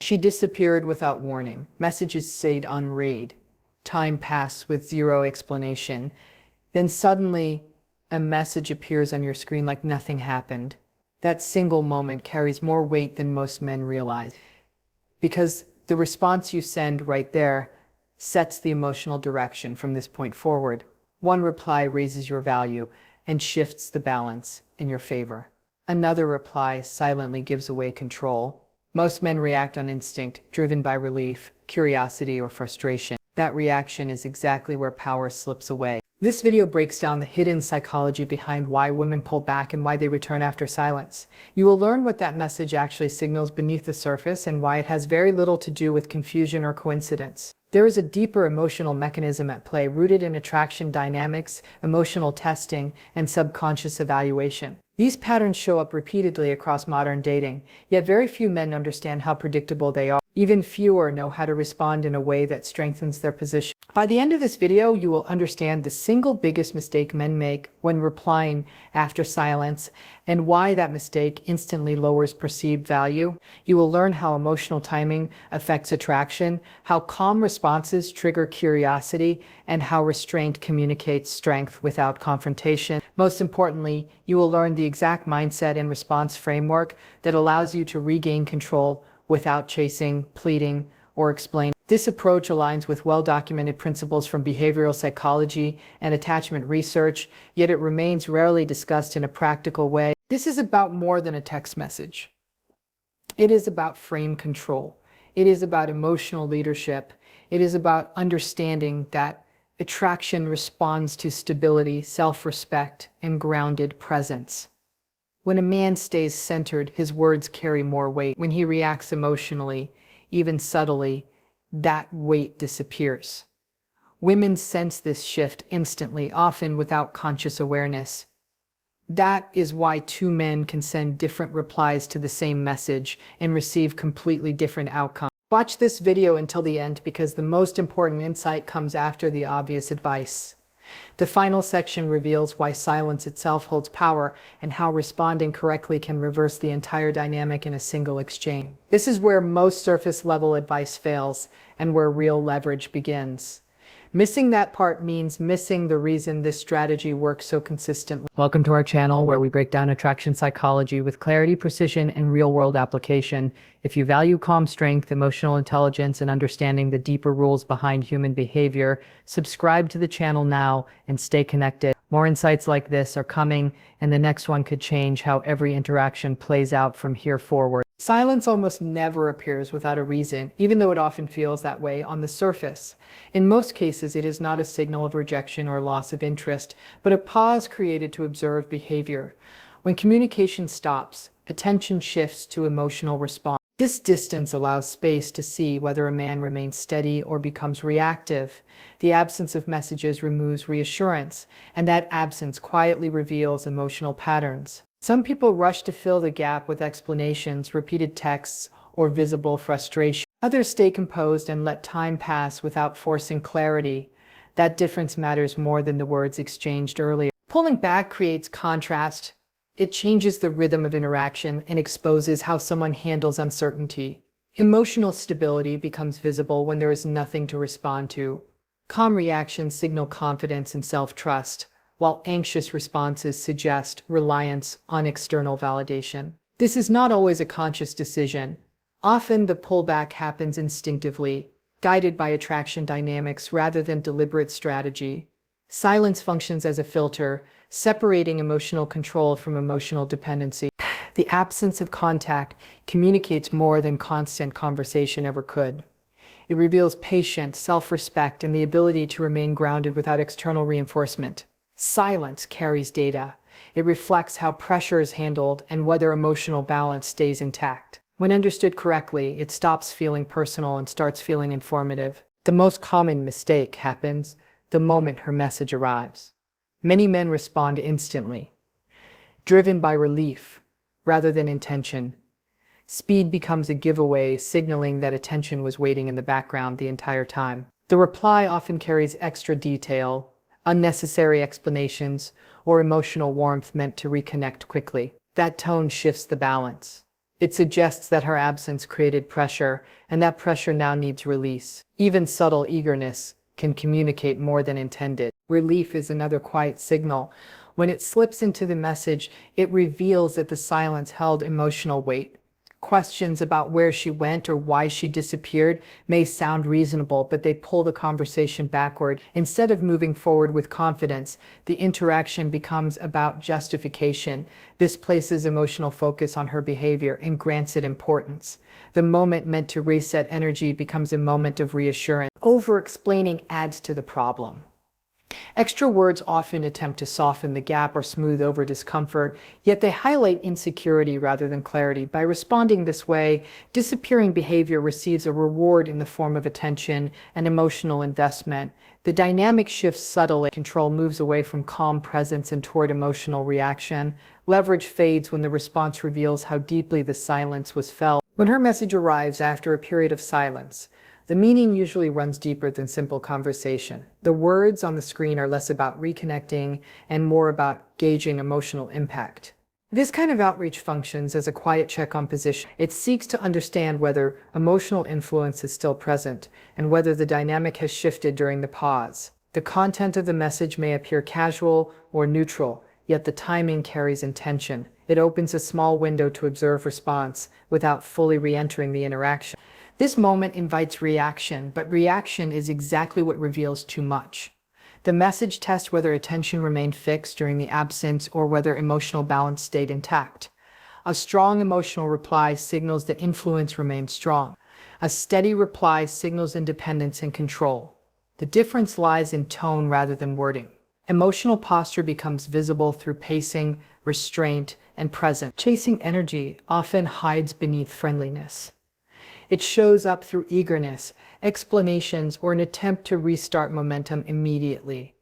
She disappeared without warning. Messages stayed unread. Time passed with zero explanation. Then suddenly, a message appears on your screen like nothing happened. That single moment carries more weight than most men realize, because the response you send right there sets the emotional direction from this point forward. One reply raises your value and shifts the balance in your favor. Another reply silently gives away control. Most men react on instinct, driven by relief, curiosity, or frustration. That reaction is exactly where power slips away. This video breaks down the hidden psychology behind why women pull back and why they return after silence. You will learn what that message actually signals beneath the surface and why it has very little to do with confusion or coincidence. There is a deeper emotional mechanism at play rooted in attraction dynamics, emotional testing, and subconscious evaluation. These patterns show up repeatedly across modern dating, yet very few men understand how predictable they are. Even fewer know how to respond in a way that strengthens their position. By the end of this video, you will understand the single biggest mistake men make when replying after silence and why that mistake instantly lowers perceived value. You will learn how emotional timing affects attraction, how calm responses trigger curiosity, and how restraint communicates strength without confrontation. Most importantly, you will learn the exact mindset and response framework that allows you to regain control without chasing, pleading, or explaining. This approach aligns with well-documented principles from behavioral psychology and attachment research, yet it remains rarely discussed in a practical way. This is about more than a text message. It is about frame control. It is about emotional leadership. It is about understanding that attraction responds to stability, self-respect, and grounded presence. When a man stays centered, his words carry more weight. When he reacts emotionally, even subtly, that weight disappears. Women sense this shift instantly, often without conscious awareness. That is why two men can send different replies to the same message and receive completely different outcomes. Watch this video until the end because the most important insight comes after the obvious advice. The final section reveals why silence itself holds power and how responding correctly can reverse the entire dynamic in a single exchange. This is where most surface-level advice fails and where real leverage begins. Missing that part means missing the reason this strategy works so consistently. Welcome to our channel where we break down attraction psychology with clarity, precision, and real-world application. If you value calm strength, emotional intelligence, and understanding the deeper rules behind human behavior, subscribe to the channel now and stay connected. More insights like this are coming, and the next one could change how every interaction plays out from here forward. Silence almost never appears without a reason, even though it often feels that way on the surface. In most cases, it is not a signal of rejection or loss of interest, but a pause created to observe behavior. When communication stops, attention shifts to emotional response. This distance allows space to see whether a man remains steady or becomes reactive. The absence of messages removes reassurance, and that absence quietly reveals emotional patterns. Some people rush to fill the gap with explanations, repeated texts, or visible frustration. Others stay composed and let time pass without forcing clarity. That difference matters more than the words exchanged earlier. Pulling back creates contrast. It changes the rhythm of interaction and exposes how someone handles uncertainty. Emotional stability becomes visible when there is nothing to respond to. Calm reactions signal confidence and self-trust, while anxious responses suggest reliance on external validation. This is not always a conscious decision. Often the pullback happens instinctively, guided by attraction dynamics rather than deliberate strategy. Silence functions as a filter, separating emotional control from emotional dependency. The absence of contact communicates more than constant conversation ever could. It reveals patience, self-respect, and the ability to remain grounded without external reinforcement. Silence carries data. It reflects how pressure is handled and whether emotional balance stays intact. When understood correctly, it stops feeling personal and starts feeling informative. The most common mistake happens the moment her message arrives. Many men respond instantly, driven by relief rather than intention. Speed becomes a giveaway, signaling that attention was waiting in the background the entire time. The reply often carries extra detail, unnecessary explanations, or emotional warmth meant to reconnect quickly. That tone shifts the balance. It suggests that her absence created pressure, and that pressure now needs release. Even subtle eagerness can communicate more than intended. Relief is another quiet signal. When it slips into the message, it reveals that the silence held emotional weight. Questions about where she went or why she disappeared may sound reasonable, but they pull the conversation backward. Instead of moving forward with confidence, the interaction becomes about justification. This places emotional focus on her behavior and grants it importance. The moment meant to reset energy becomes a moment of reassurance. Over-explaining adds to the problem. Extra words often attempt to soften the gap or smooth over discomfort, yet they highlight insecurity rather than clarity. By responding this way, disappearing behavior receives a reward in the form of attention and emotional investment. The dynamic shifts subtly. Control moves away from calm presence and toward emotional reaction. Leverage fades when the response reveals how deeply the silence was felt. When her message arrives after a period of silence, the meaning usually runs deeper than simple conversation. The words on the screen are less about reconnecting and more about gauging emotional impact. This kind of outreach functions as a quiet check on position. It seeks to understand whether emotional influence is still present and whether the dynamic has shifted during the pause. The content of the message may appear casual or neutral, yet the timing carries intention. It opens a small window to observe response without fully re-entering the interaction. This moment invites reaction, but reaction is exactly what reveals too much. The message tests whether attention remained fixed during the absence or whether emotional balance stayed intact. A strong emotional reply signals that influence remained strong. A steady reply signals independence and control. The difference lies in tone rather than wording. Emotional posture becomes visible through pacing, restraint, and presence. Chasing energy often hides beneath friendliness. It shows up through eagerness, explanations, or an attempt to restart momentum immediately.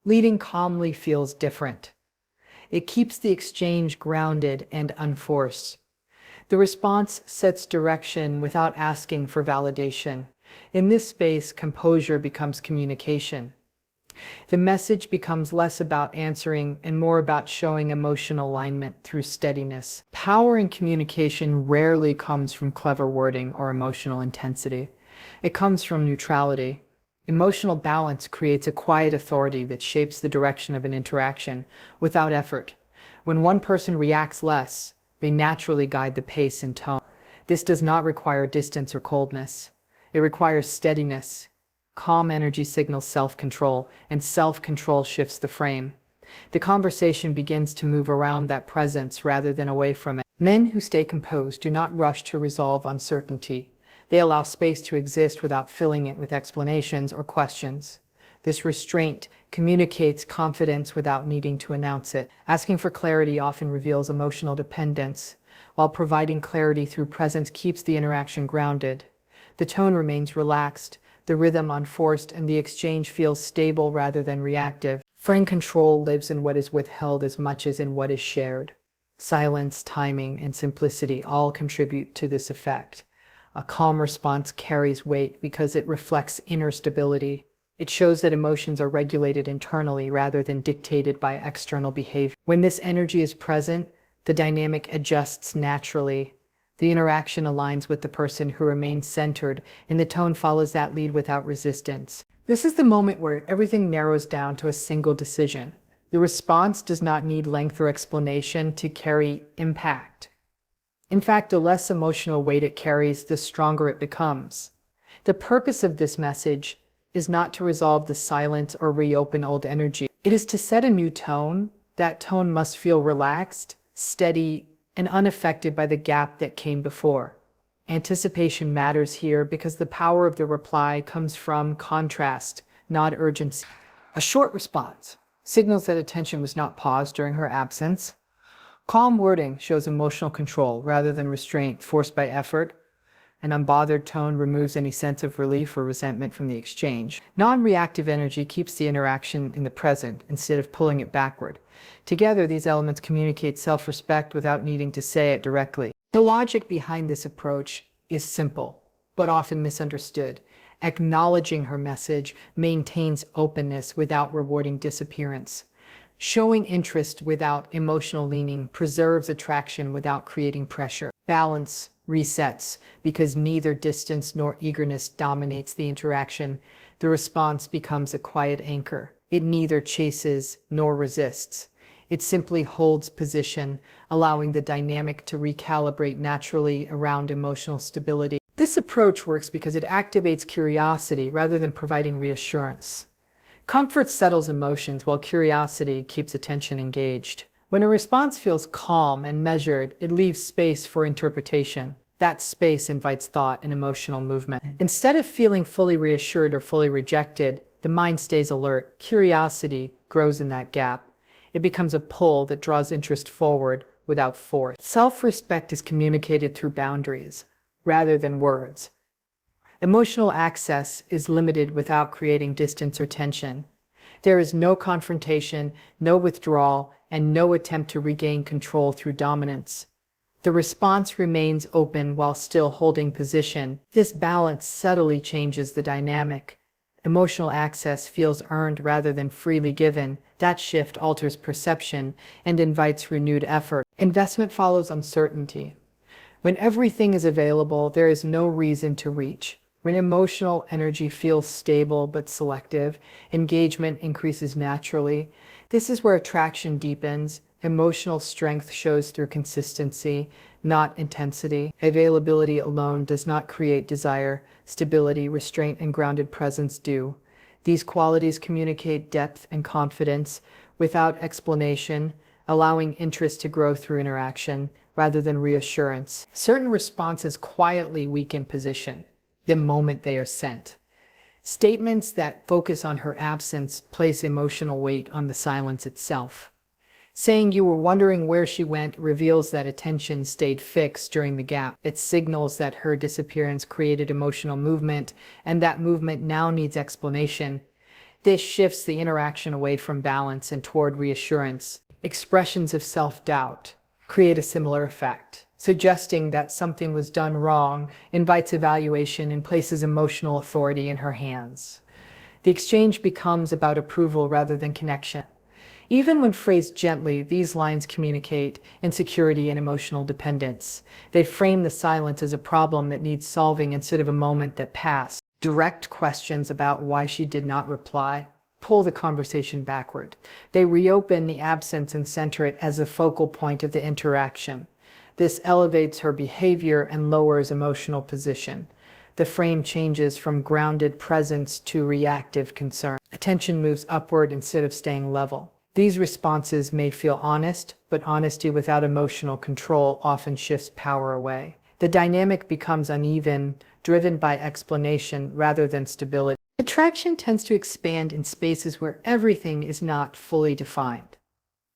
Leading calmly feels different. It keeps the exchange grounded and unforced. The response sets direction without asking for validation. In this space, composure becomes communication. The message becomes less about answering and more about showing emotional alignment through steadiness. Power in communication rarely comes from clever wording or emotional intensity. It comes from neutrality. Emotional balance creates a quiet authority that shapes the direction of an interaction without effort. When one person reacts less, they naturally guide the pace and tone. This does not require distance or coldness. It requires steadiness. Calm energy signals self-control, and self-control shifts the frame. The conversation begins to move around that presence rather than away from it. Men who stay composed do not rush to resolve uncertainty. They allow space to exist without filling it with explanations or questions. This restraint communicates confidence without needing to announce it. Asking for clarity often reveals emotional dependence, while providing clarity through presence keeps the interaction grounded. The tone remains relaxed, the rhythm unforced, and the exchange feels stable rather than reactive. Frame control lives in what is withheld as much as in what is shared. Silence, timing, and simplicity all contribute to this effect. A calm response carries weight because it reflects inner stability. It shows that emotions are regulated internally rather than dictated by external behavior. When this energy is present, the dynamic adjusts naturally. The interaction aligns with the person who remains centered, and the tone follows that lead without resistance. This is the moment where everything narrows down to a single decision. The response does not need length or explanation to carry impact. In fact, the less emotional weight it carries, the stronger it becomes. The purpose of this message is not to resolve the silence or reopen old energy. It is to set a new tone. That tone must feel relaxed, steady, and unaffected by the gap that came before. Anticipation matters here because the power of the reply comes from contrast, not urgency. A short response signals that attention was not paused during her absence. Calm wording shows emotional control rather than restraint forced by effort. An unbothered tone removes any sense of relief or resentment from the exchange. Non-reactive energy keeps the interaction in the present instead of pulling it backward. Together, these elements communicate self-respect without needing to say it directly. The logic behind this approach is simple, but often misunderstood. Acknowledging her message maintains openness without rewarding disappearance. Showing interest without emotional leaning preserves attraction without creating pressure. Balance resets because neither distance nor eagerness dominates the interaction. The response becomes a quiet anchor. It neither chases nor resists. It simply holds position, allowing the dynamic to recalibrate naturally around emotional stability. This approach works because it activates curiosity rather than providing reassurance. Comfort settles emotions while curiosity keeps attention engaged. When a response feels calm and measured, it leaves space for interpretation. That space invites thought and emotional movement. Instead of feeling fully reassured or fully rejected, the mind stays alert. Curiosity grows in that gap. It becomes a pull that draws interest forward without force. Self-respect is communicated through boundaries rather than words. Emotional access is limited without creating distance or tension. There is no confrontation, no withdrawal, and no attempt to regain control through dominance. The response remains open while still holding position. This balance subtly changes the dynamic. Emotional access feels earned rather than freely given. That shift alters perception and invites renewed effort. Investment follows uncertainty. When everything is available, there is no reason to reach. When emotional energy feels stable but selective, engagement increases naturally. This is where attraction deepens. Emotional strength shows through consistency, not intensity. Availability alone does not create desire. Stability, restraint, and grounded presence do. These qualities communicate depth and confidence without explanation, allowing interest to grow through interaction rather than reassurance. Certain responses quietly weaken position the moment they are sent. Statements that focus on her absence place emotional weight on the silence itself. Saying you were wondering where she went reveals that attention stayed fixed during the gap. It signals that her disappearance created emotional movement, and that movement now needs explanation. This shifts the interaction away from balance and toward reassurance. Expressions of self-doubt create a similar effect. Suggesting that something was done wrong invites evaluation and places emotional authority in her hands. The exchange becomes about approval rather than connection. Even when phrased gently, these lines communicate insecurity and emotional dependence. They frame the silence as a problem that needs solving instead of a moment that passed. Direct questions about why she did not reply pull the conversation backward. They reopen the absence and center it as a focal point of the interaction. This elevates her behavior and lowers emotional position. The frame changes from grounded presence to reactive concern. Attention moves upward instead of staying level. These responses may feel honest, but honesty without emotional control often shifts power away. The dynamic becomes uneven, driven by explanation rather than stability. Attraction tends to expand in spaces where everything is not fully defined.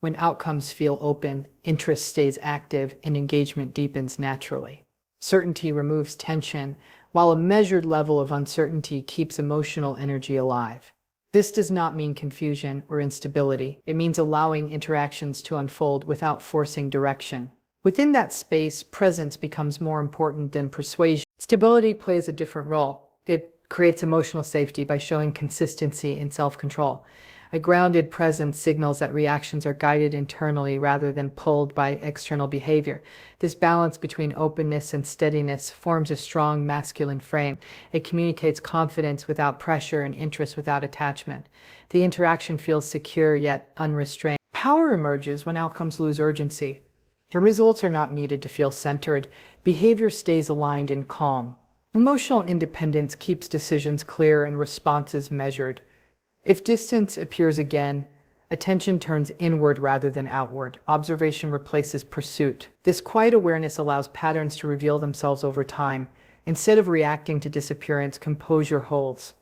When outcomes feel open, interest stays active, and engagement deepens naturally. Certainty removes tension, while a measured level of uncertainty keeps emotional energy alive. This does not mean confusion or instability. It means allowing interactions to unfold without forcing direction. Within that space, presence becomes more important than persuasion. Stability plays a different role. It creates emotional safety by showing consistency and self-control. A grounded presence signals that reactions are guided internally rather than pulled by external behavior. This balance between openness and steadiness forms a strong masculine frame. It communicates confidence without pressure and interest without attachment. The interaction feels secure yet unrestrained. Power emerges when outcomes lose urgency. The results are not needed to feel centered. Behavior stays aligned and calm. Emotional independence keeps decisions clear and responses measured. If distance appears again, attention turns inward rather than outward. Observation replaces pursuit. This quiet awareness allows patterns to reveal themselves over time. Instead of reacting to disappearance, composure holds.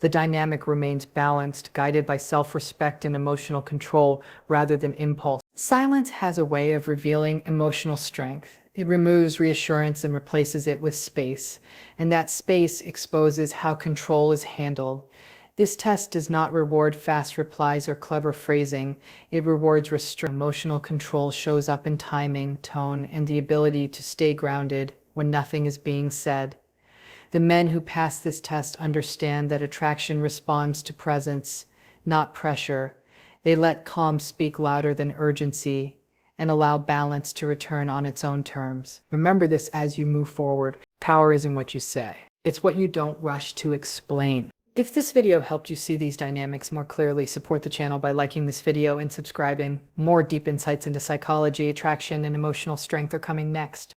The dynamic remains balanced, guided by self-respect and emotional control rather than impulse. Silence has a way of revealing emotional strength. It removes reassurance and replaces it with space, and that space exposes how control is handled. This test does not reward fast replies or clever phrasing. It rewards restraint. Emotional control shows up in timing, tone, and the ability to stay grounded when nothing is being said. The men who pass this test understand that attraction responds to presence, not pressure. They let calm speak louder than urgency, and allow balance to return on its own terms. Remember this as you move forward. Power isn't what you say. It's what you don't rush to explain. If this video helped you see these dynamics more clearly, support the channel by liking this video and subscribing. More deep insights into psychology, attraction, and emotional strength are coming next.